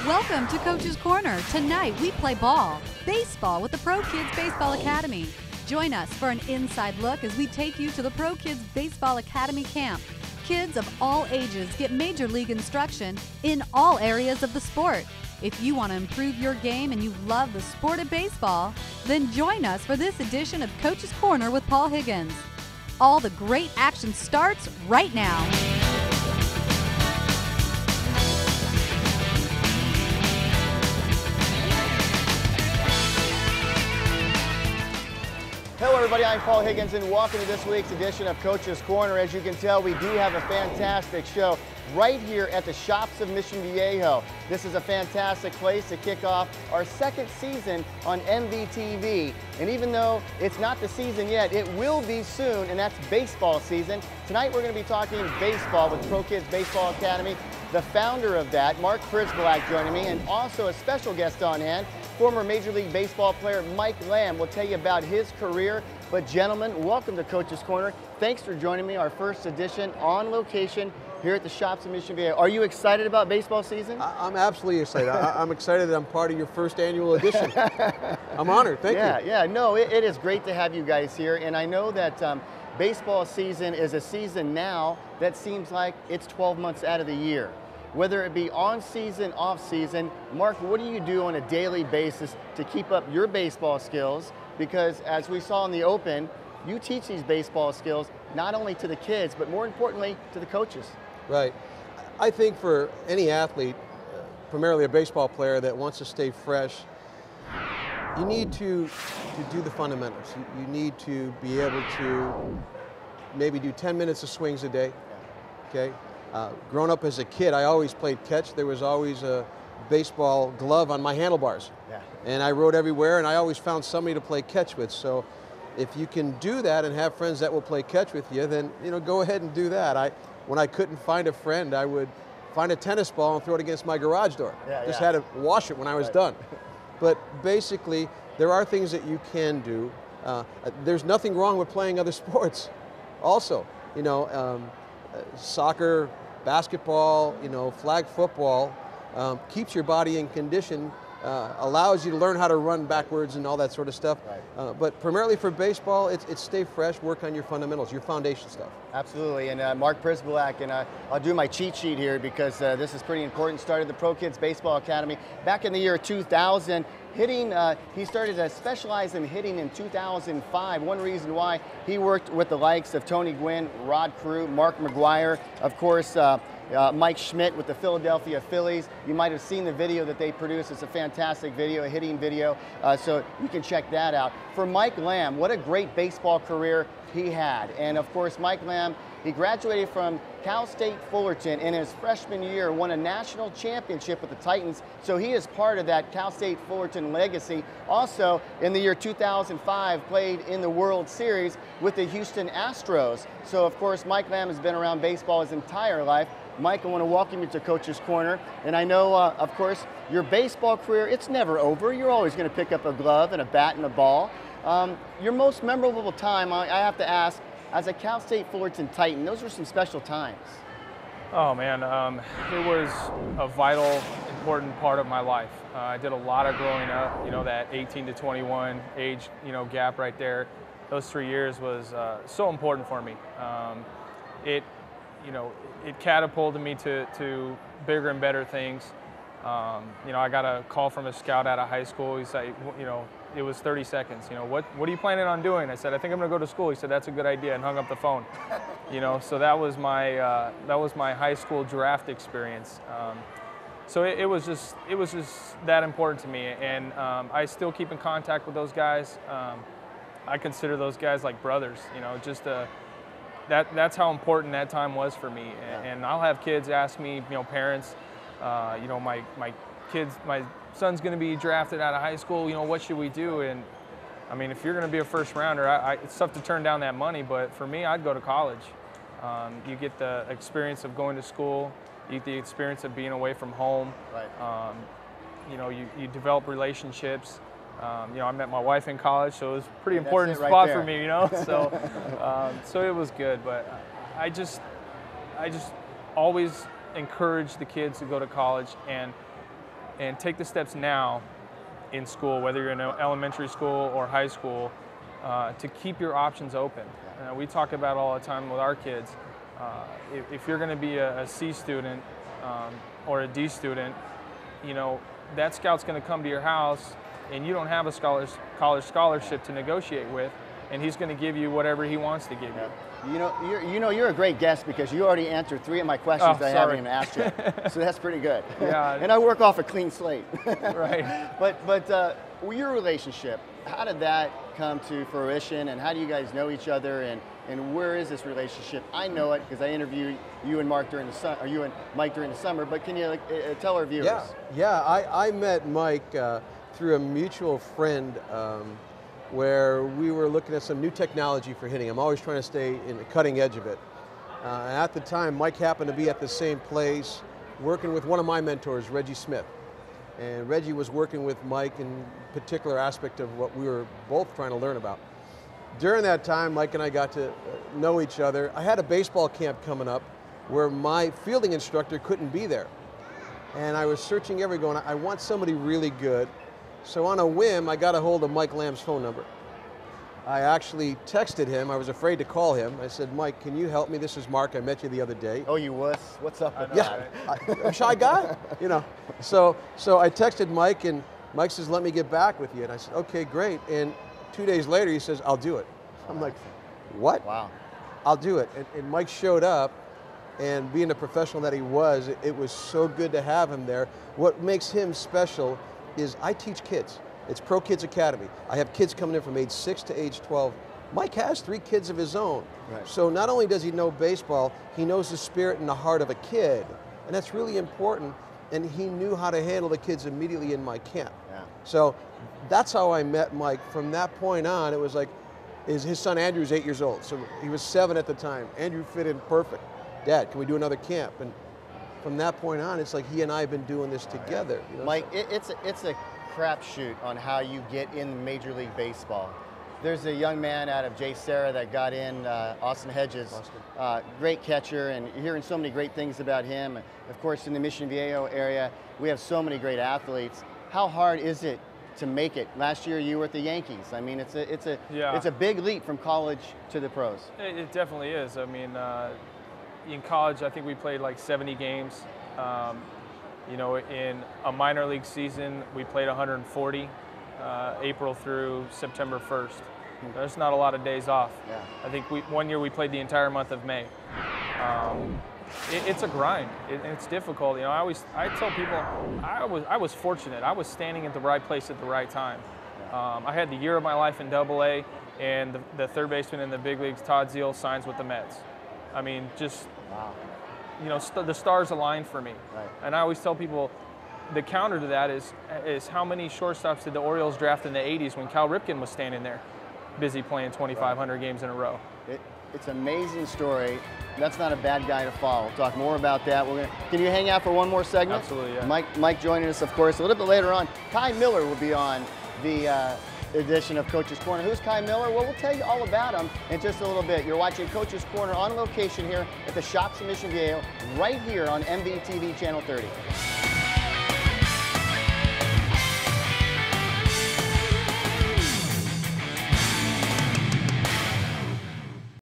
Welcome to Coach's Corner. Tonight we play ball, baseball with the Pro Kids Baseball Academy. Join us for an inside look as we take you to the Pro Kids Baseball Academy camp. Kids of all ages get major league instruction in all areas of the sport. If you want to improve your game and you love the sport of baseball, then join us for this edition of Coach's Corner with Paul Higgins. All the great action starts right now. Hello everybody, I'm Paul Higgins and welcome to this week's edition of Coach's Corner. As you can tell, we do have a fantastic show right here at the shops of Mission Viejo. This is a fantastic place to kick off our second season on Mvtv. And even though it's not the season yet, it will be soon, and that's baseball season. Tonight we're going to be talking baseball with Pro Kids Baseball Academy. The founder of that, Pryzbylak, joining me, and also a special guest on hand, former Major League Baseball player Mike Lamb will tell you about his career. But gentlemen, welcome to Coach's Corner. Thanks for joining me, our first edition on location here at the shops of Mission Viejo. Are you excited about baseball season? I'm absolutely excited. I'm excited that I'm part of your first annual edition. I'm honored, thank you. Yeah, no, it is great to have you guys here. And I know that baseball season is a season now that seems like it's 12 months out of the year. Whether it be on season, off season, Mark, what do you do on a daily basis to keep up your baseball skills? Because as we saw in the Open, you teach these baseball skills not only to the kids, but more importantly, to the coaches. Right. I think for any athlete, primarily a baseball player that wants to stay fresh, you need to do the fundamentals. You need to be able to maybe do 10 minutes of swings a day, okay? Growing up as a kid, I always played catch. There was always a baseball glove on my handlebars. Yeah. And I rode everywhere, and I always found somebody to play catch with. So if you can do that and have friends that will play catch with you, then go ahead and do that. When I couldn't find a friend, I would find a tennis ball and throw it against my garage door. Just had to wash it when I was done. But basically, there are things that you can do. There's nothing wrong with playing other sports. Also, soccer, basketball, flag football, keeps your body in condition, allows you to learn how to run backwards and all that sort of stuff. Right. But primarily for baseball, it's stay fresh, work on your fundamentals, your foundation stuff. Absolutely, and Pryzbylak, and I'll do my cheat sheet here because this is pretty important. Started the Pro Kids Baseball Academy back in the year 2000. Hitting, he started to specialize in hitting in 2005. One reason why, he worked with the likes of Tony Gwynn, Rod Carew, Mark McGuire, of course, Mike Schmidt with the Philadelphia Phillies. You might have seen the video that they produced. It's a fantastic video, a hitting video, so you can check that out. For Mike Lamb, what a great baseball career he had. And of course, Mike Lamb, he graduated from Cal State Fullerton in his freshman year, won a national championship with the Titans, so he is part of that Cal State Fullerton legacy. Also, in the year 2005, played in the World Series with the Houston Astros. So of course, Mike Lamb has been around baseball his entire life. Mike, I want to welcome you to Coach's Corner. And I know, of course, your baseball career, it's never over. You're always going to pick up a glove and a bat and a ball. Your most memorable time, I have to ask, as a Cal State Fullerton Titan, those were some special times. Oh man, it was a vital, important part of my life. I did a lot of growing up, that 18 to 21 age, gap right there. Those 3 years was so important for me. It catapulted me to bigger and better things. I got a call from a scout out of high school. He said, it was 30 seconds. What are you planning on doing? I said, I think I'm gonna go to school. He said, that's a good idea, and hung up the phone. So that was my high school draft experience. So it was just that important to me, and I still keep in contact with those guys. I consider those guys like brothers. That's how important that time was for me. And I'll have kids ask me, parents, my son's going to be drafted out of high school, what should we do? And I mean, if you're going to be a first rounder, it's tough to turn down that money, but for me, I'd go to college. You get the experience of going to school, you get the experience of being away from home. Right. You develop relationships. I met my wife in college, so it was a pretty important spot for me, so it was good. But I just always encourage the kids to go to college, and and take the steps now in school, whether you're in elementary school or high school, to keep your options open. We talk about all the time with our kids, if you're going to be a C student or a D student, you know, that scout's going to come to your house and you don't have a college scholarship to negotiate with, and he's going to give you whatever he wants to give you. You know, you're a great guest because you already answered 3 of my questions that I haven't even asked yet. So that's pretty good. Yeah. And I work off a clean slate. Right. But your relationship, how did that come to fruition, and how do you guys know each other, and where is this relationship? I know it because I interviewed you and Mark during the summer, or you and Mike during the summer. But can you tell our viewers? Yeah. I met Mike through a mutual friend. Where we were looking at some new technology for hitting. I'm always trying to stay in the cutting edge of it. At the time, Mike happened to be at the same place working with one of my mentors, Reggie Smith. And Reggie was working with Mike in a particular aspect of what we were both trying to learn about. During that time, Mike and I got to know each other. I had a baseball camp coming up where my fielding instructor couldn't be there. And I was searching everywhere going, I want somebody really good. So on a whim, I got a hold of Mike Lamb's phone number. I actually texted him. I was afraid to call him. I said, Mike, can you help me? This is Mark. I met you the other day. Oh, you wuss? What's up with that? I'm a shy guy, you know. So I texted Mike, and Mike says, let me get back with you. And I said, okay, great. And 2 days later, he says, I'll do it. I'm like, what? Wow. I'll do it. And Mike showed up, and being the professional that he was, it was so good to have him there. What makes him special is I teach kids. It's Pro Kids Academy. I have kids coming in from age 6 to age 12. Mike has 3 kids of his own. Right. So not only does he know baseball, he knows the spirit and the heart of a kid. And that's really important. And he knew how to handle the kids immediately in my camp. Yeah. So that's how I met Mike. From that point on, it was like, his son Andrew was 8 years old. So he was 7 at the time. Andrew fit in perfect. Dad, can we do another camp? And from that point on, it's like he and I have been doing this together. You know? Mike, it's a crapshoot on how you get in Major League Baseball. There's a young man out of J. Sarah that got in, Austin Hedges, great catcher, and you're hearing so many great things about him. Of course, in the Mission Viejo area, we have so many great athletes. How hard is it to make it? Last year, you were at the Yankees. I mean, it's a big leap from college to the pros. It definitely is. I mean, in college, I think we played like 70 games. You know, in a minor league season, we played 140, April through September 1st. There's not a lot of days off. Yeah. I think one year we played the entire month of May. It's a grind. It's difficult. You know, I tell people, I was fortunate. I was standing at the right place at the right time. I had the year of my life in AA, and the third baseman in the big leagues, Todd Zeile, signs with the Mets. I mean, just, wow. You know, the stars aligned for me. Right. And I always tell people, the counter to that is how many shortstops did the Orioles draft in the 80s when Cal Ripken was standing there, busy playing 2,500 games in a row. It's an amazing story. That's not a bad guy to follow. We'll talk more about that. Can you hang out for one more segment? Absolutely, yeah. Mike joining us, of course. A little bit later on, Kai Miller will be on the edition of Coach's Corner. Who's Kai Miller? Well, we'll tell you all about him in just a little bit. You're watching Coach's Corner on location here at the Shops in Mission Viejo, right here on Mvtv Channel 30.